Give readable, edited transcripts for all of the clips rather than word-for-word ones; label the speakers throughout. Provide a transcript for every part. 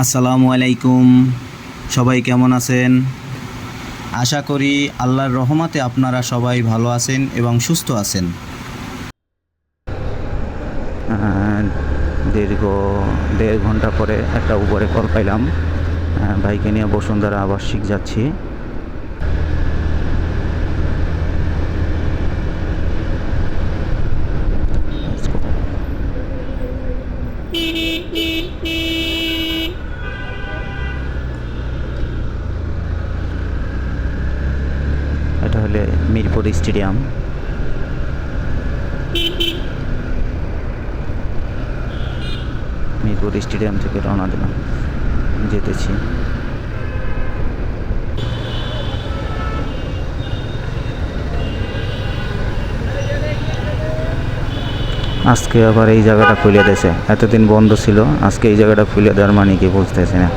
Speaker 1: আসসালামু আলাইকুম। সবাই কেমন আছেন? আশা করি আল্লাহর রহমতে আপনারা সবাই ভালো আছেন এবং সুস্থ আছেন। দীর্ঘ 1.5 ঘন্টা পরে একটা উবরে কল পাইলাম। বাইকে নিয়ে বসুন্ধরা আবাসিক যাচ্ছি। এটা হলে মিরপুর স্টেডিয়াম। মিরপুর স্টেডিয়াম থেকে রওনা দিলাম, যেতেছি। আজকে আবার এই জায়গাটা খুলে দিয়েছে, এতদিন বন্ধ ছিল, আজকে এই জায়গাটা খুলে দেওয়ার মানে কি বুঝতেছি না।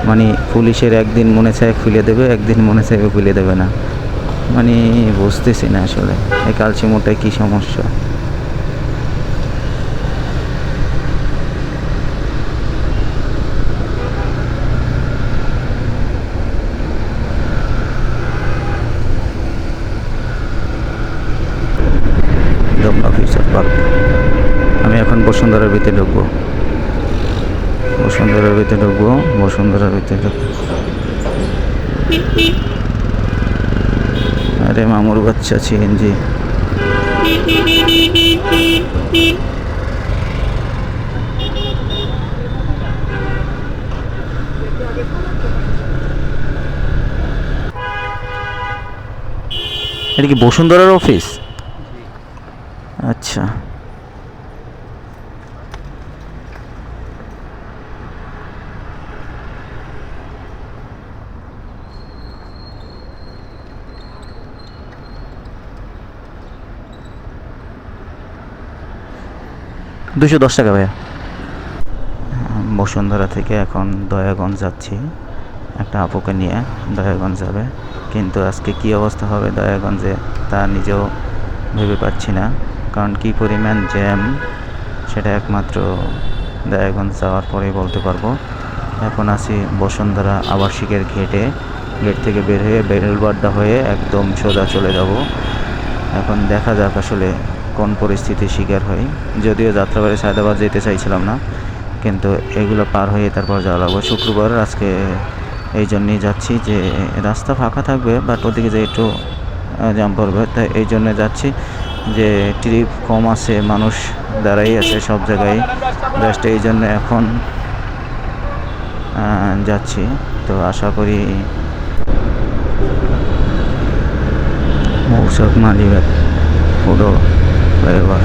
Speaker 1: মানে পুলিশের একদিন মনে চায় খুলে দেবে, একদিন মনে চায় খুলে দেবে না, মানে বুঝতেছি না আসলে এই কালচিমুরটায় কী সমস্যা। দমনা ফিউচার পার্ক। আমি এখন বসুন্ধরার ভিতরে ঢুকবো, বসুন্ধরার ভিতরে ঢুকবো, বসুন্ধরার ভিতরে ঢুকবো। আরে মামুর বাচ্চা সিএনজি। এটা কি বসুন্ধরার অফিস? আচ্ছা, $210 ভাইয়া। বসুন্ধরা থেকে এখন দয়াগঞ্জ যাচ্ছি, একটা আপুকে নিয়ে দয়াগঞ্জ যাবে। কিন্তু আজকে কী অবস্থা হবে দয়াগঞ্জে তা নিজেও ভেবে পাচ্ছি না, কারণ কী পরিমাণ জ্যাম সেটা একমাত্র দয়াগঞ্জ যাওয়ার পরেই বলতে পারবো। এখন আছি বসুন্ধরা আবাসিকের গেটে, গেট থেকে বের হয়ে বেলুড়বাড্ডা হয়ে একদম সোজা চলে যাব। এখন দেখা যাক আসলে কোন পরিস্থিতির শিকার হই। যদিও যাত্রাবাড়ি সায়দাবাদ যেতে চাইছিলাম না, কিন্তু এগুলো পার হয়ে তারপর যাওয়া লাগবে। শুক্রবার আজকে, এই জন্যেই যাচ্ছি যে রাস্তা ফাঁকা থাকবে, বাট ওদিকে যে একটু জ্যাম পড়বে, তাই এই জন্যে যাচ্ছি যে ট্রিপ কম আছে, মানুষ দাঁড়াই আছে সব জায়গায়, জাস্ট এই জন্য এখন যাচ্ছি। তো আশা করি মৌসক মালিবাগ পুরো ফ্লাইওভার।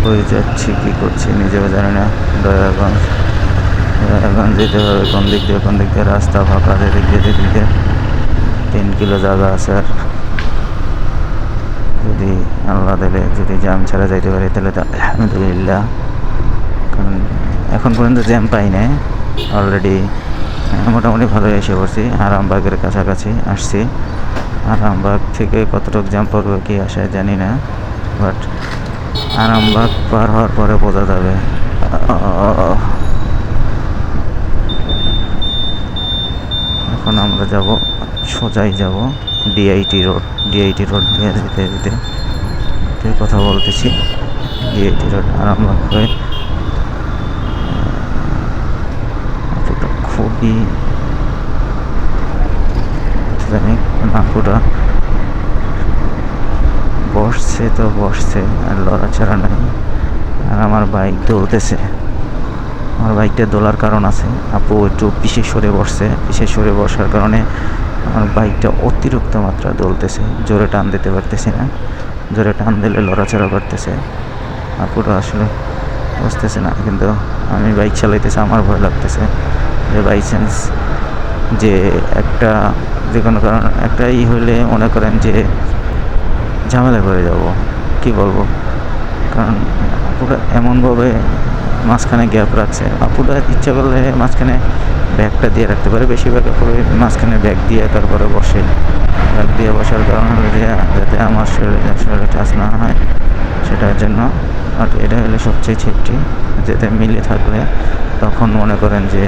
Speaker 1: হয়ে যাচ্ছি, কী করছি নিজেও জানি না। দয়াগঞ্জ, দয়াগঞ্জ যেতে হবে কোন দিক দিয়ে, কোন দিক দিয়ে রাস্তা ফাঁকা, যেদিক দিয়ে যেদিক দিয়ে 3 কিলো জায়গা আছে। আর যদি আল্লাহ দিলে যদি জ্যাম ছাড়া যাইতে পারি তাহলে তো আলহামদুলিল্লাহ, কারণ এখন পর্যন্ত জ্যাম পাই নাই। অলরেডি মোটামুটি ভালোই এসে পড়ছি, আরামবাগের কাছাকাছি আসছি। আরামবাগ থেকে কতটুকু জ্যাম পড়বে কি আশায় জানি না, বাট আরামবাগ পার হওয়ার পরে বোঝা যাবে। এখন আমরা যাব, সোজাই যাব ডিআইটি রোড। ডিআইটি রোড দিয়ে যেতে যেতে কথা বলতেছি। ডিআইটি রোড আরামবাগ হয়ে খুবই জানি নাকুটা বসছে তো বসছে, আর লড়াছাড়া নাই। আর আমার বাইক দৌড়তেছে, আমার বাইকটা দোলার কারণ আছে। আপু একটু পিছে সরে বসছে, পিছে সরে বসার কারণে আমার বাইকটা অতিরিক্ত মাত্রা দোলতেছে, জোরে টান দিতে পারতেছি না। জোরে টান দিলে লড়াচড়া করতেছে, আপুটা আসলে বসতেছে না। কিন্তু আমি বাইক চালাইতেছি, আমার ভয় লাগতেছে যে বাই চান্স যে একটা যে কোনো কারণ একটা হলে মনে করেন যে ঝামেলা করে যাব, কি বলবো। কারণ পুরো এমনভাবে মাঝখানে গ্যাপ রাখছে। আপুরা ইচ্ছা করলে মাঝখানে ব্যাগটা দিয়ে রাখতে পারে, বেশিরভাগ আপুরা মাঝখানে ব্যাগ দিয়ে তারপরে বসে। ব্যাগ দিয়ে বসার কারণ হলো যে যাতে আমার শরীরে টাচ না হয় সেটার জন্য। আর এটা হলো সবচেয়ে সেফটি, যাতে মিলে থাকলে তখন মনে করেন যে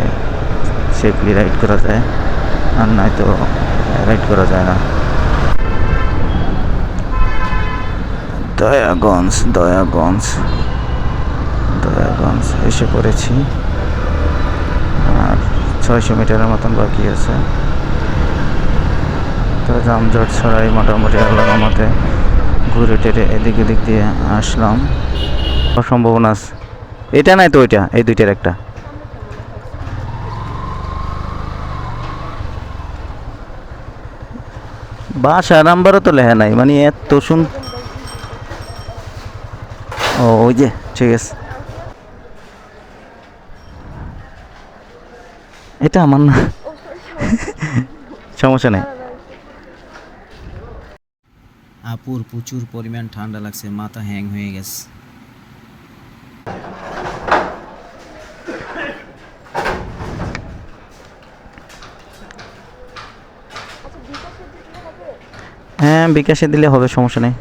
Speaker 1: সেফলি রাইড করা যায়, আর নয়তো রাইড করা যায় না। দয়াগঞ্জ এসে পড়েছি, আর 600 মিটারের মতন বাকি আছে। তো জামজট ছড়াই মোটামুটি আল্লাহর মতে ঘুরে টেরে এদিক এদিক দিয়ে আসলাম। সম্ভাবনা আছে, এটা নাই তো ওইটা, এই দুইটার একটা। বাসা নাম্বারও তো লেখা নাই, মানে এত ও ওই যে ঠিক আছে, এটা আমার না, সমস্যা নেই। আপুর প্রচুর পরিমাণ ঠান্ডা লাগছে, মাথা হ্যাং হয়ে গেছে। হ্যাঁ বিকাশে দিলে হবে, সমস্যা নেই।